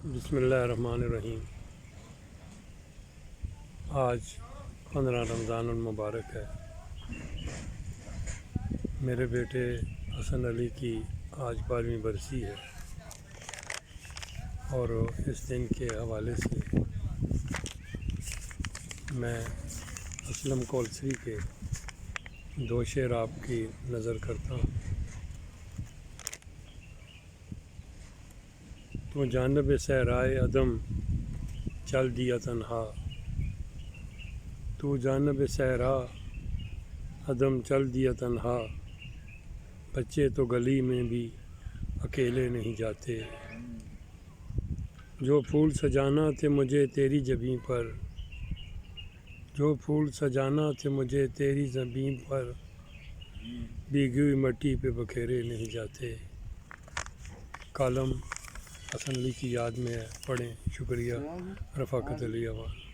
بسم اللہ الرحمن الرحیم۔ آج 15 رمضان المبارک ہے۔ میرے بیٹے حسن علی کی آج 12ویں برسی ہے، اور اس دن کے حوالے سے میں اسلم کولسری کے 2 شعر آپ کی نظر کرتا ہوں۔ تو جانب صحرائے عدم چل دیا تنہا، تو جانب صحرا عدم چل دیا تنہا، بچے تو گلی میں بھی اکیلے نہیں جاتے، جو پھول سجانا تھے مجھے تیری جبیں پر، جو پھول سجانا تھے مجھے تیری جبیں پر، بھیگی ہوئی مٹی پہ بکھیرے نہیں جاتے۔ کالم حسن علی کی یاد میں ہے، پڑھیں۔ شکریہ۔ رفاقت علی آباد۔